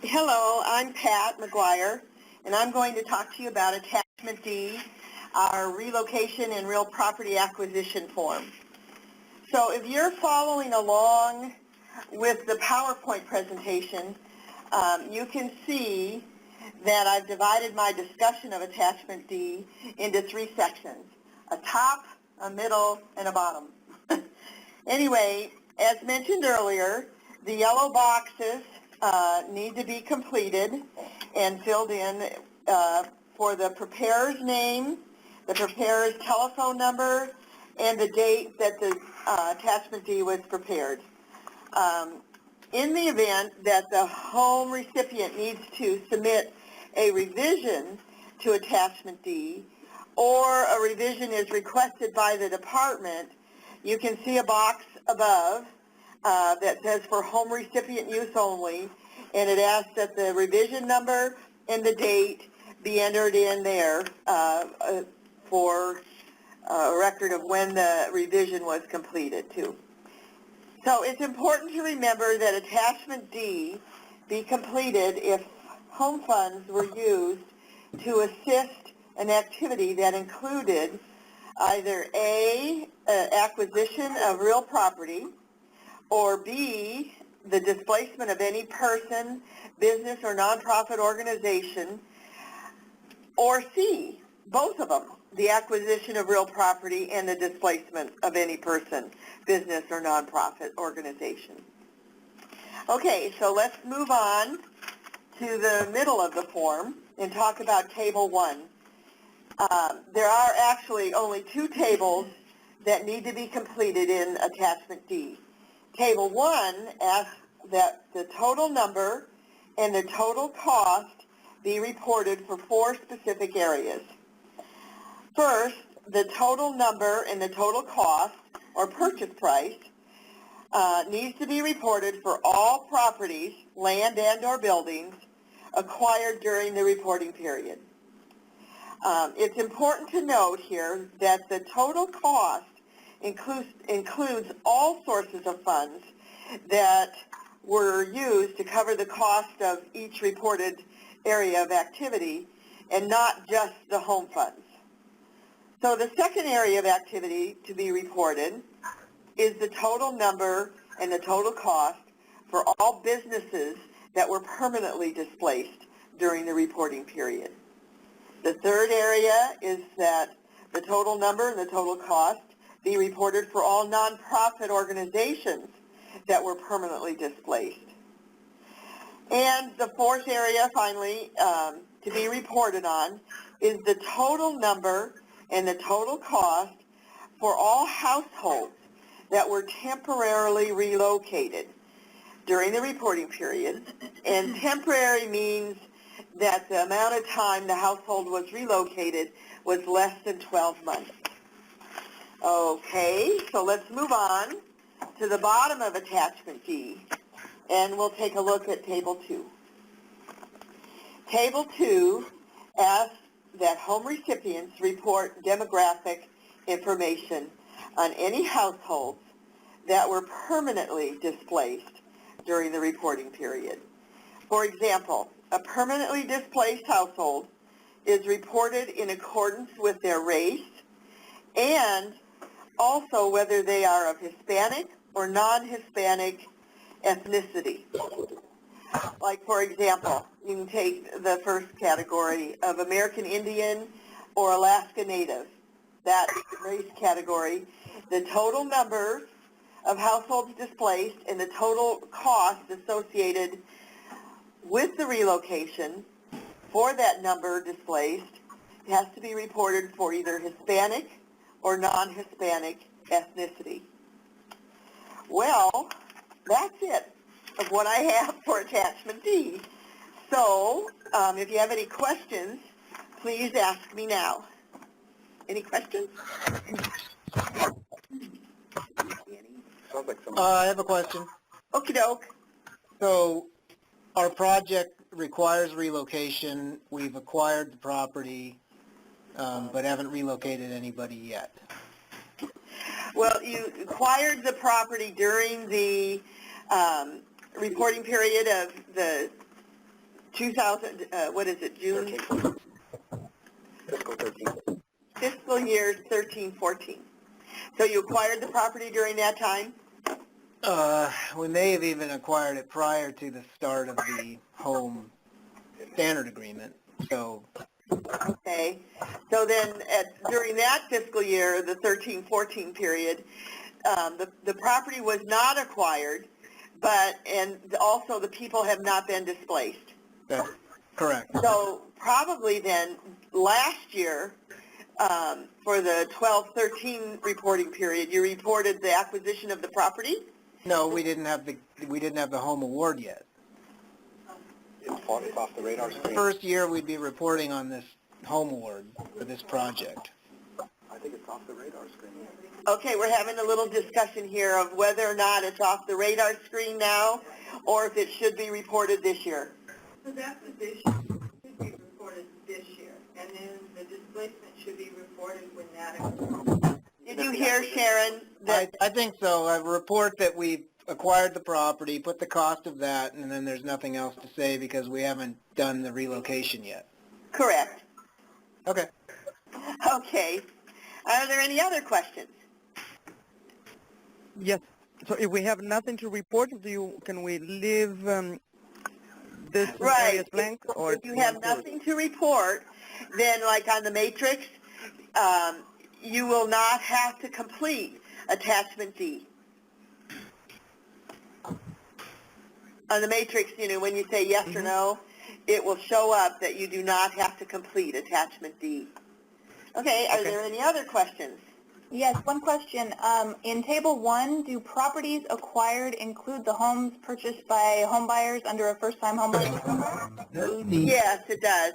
Hello, I'm Pat McGuire, and I'm going to talk to you about Attachment D, our relocation and real property acquisition form. So if you're following along with the PowerPoint presentation, you can see that I've divided my discussion of Attachment D into three sections: a top, a middle, and a bottom. Anyway, as mentioned earlier, the yellow boxes need to be completed and filled in for the preparer's name, the preparer's telephone number, and the date that the Attachment D was prepared. In the event that the home recipient needs to submit a revision to Attachment D, or a revision is requested by the department, you can see a box above that says for home recipient use only, and it asks that the revision number and the date be entered in there for a record of when the revision was completed too. So it's important to remember that Attachment D be completed if home funds were used to assist an activity that included either A, acquisition of real property, or B, the displacement of any person, business, or nonprofit organization, or C, both of them, the acquisition of real property and the displacement of any person, business, or nonprofit organization. Okay, so let's move on to the middle of the form and talk about Table 1. There are actually only two tables that need to be completed in Attachment D. Table 1 asks that the total number and the total cost be reported for four specific areas. First, the total number and the total cost, or purchase price, needs to be reported for all properties, land and or buildings, acquired during the reporting period. It's important to note here that the total cost includes all sources of funds that were used to cover the cost of each reported area of activity, and not just the home funds. So the second area of activity to be reported is the total number and the total cost for all businesses that were permanently displaced during the reporting period. The third area is that the total number and the total cost be reported for all nonprofit organizations that were permanently displaced. And the fourth area, finally, to be reported on is the total number and the total cost for all households that were temporarily relocated during the reporting period. And temporary means that the amount of time the household was relocated was less than 12 months. Okay, so let's move on to the bottom of Attachment D, and we'll take a look at Table 2. Table 2 asks that home recipients report demographic information on any households that were permanently displaced during the reporting period. For example, a permanently displaced household is reported in accordance with their race and also whether they are of Hispanic or non-Hispanic ethnicity. Like, for example, you can take the first category of American Indian or Alaska Native. That race category, the total number of households displaced and the total cost associated with the relocation for that number displaced has to be reported for either Hispanic or non-Hispanic ethnicity. Well, that's it of what I have for Attachment D. So, if you have any questions, please ask me now. Any questions? I have a question. Okie doke. So our project requires relocation. We've acquired the property, but haven't relocated anybody yet. Well, you acquired the property during the reporting period of the what is it, June? 13. Fiscal 13. Fiscal year 13-14. So you acquired the property during that time? We may have even acquired it prior to the start of the home standard agreement, so. Okay. So then during that fiscal year, the 13-14 period, the property was not acquired, and also the people have not been displaced. That's correct. So probably then last year, for the 12-13 reporting period, you reported the acquisition of the property? No, we didn't have the home award yet. It's off the radar screen. The first year we'd be reporting on this home award for this project. I think it's off the radar screen. Okay, we're having a little discussion here of whether or not it's off the radar screen now, or if it should be reported this year. The acquisition should be reported this year, and then the displacement should be reported when that occurs. Did you hear, Sharon? I think so. I report that we acquired the property, put the cost of that, and then there's nothing else to say because we haven't done the relocation yet. Correct. Okay. Okay. Are there any other questions? Yes. So if we have nothing to report, can we leave this area blank? Or if you have nothing to report, then like on the matrix, you will not have to complete attachment D. On the matrix, when you say yes or no, it will show up that you do not have to complete attachment D. Okay, are there any other questions? Yes, one question. In Table 1, do properties acquired include the homes purchased by home buyers under a first-time home buyer program? Yes, it does.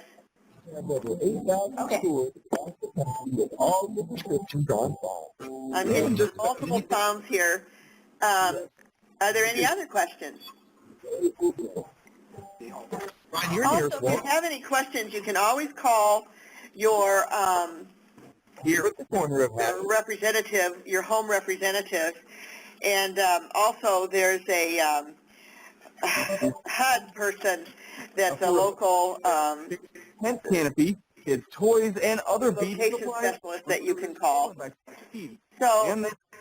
Okay. I'm getting multiple sounds here. Are there any other questions? Also, if you have any questions, you can always call your representative, your home representative, and also there's a HUD person that's a local tent canopy, kids' toys, and other location specialist that you can call. So,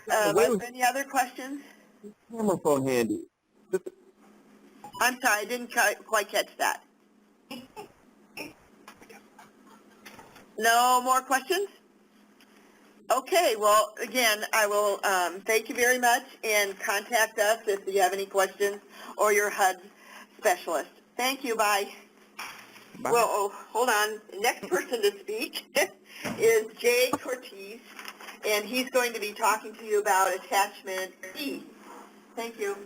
are there any other questions? Camera phone handy. I'm sorry, I didn't quite catch that. No more questions? Okay, well, again, I will thank you very much, and contact us if you have any questions or your HUD specialist. Thank you, bye. Well, hold on. Next person to speak is Jay Cortez, and he's going to be talking to you about attachment E. Thank you.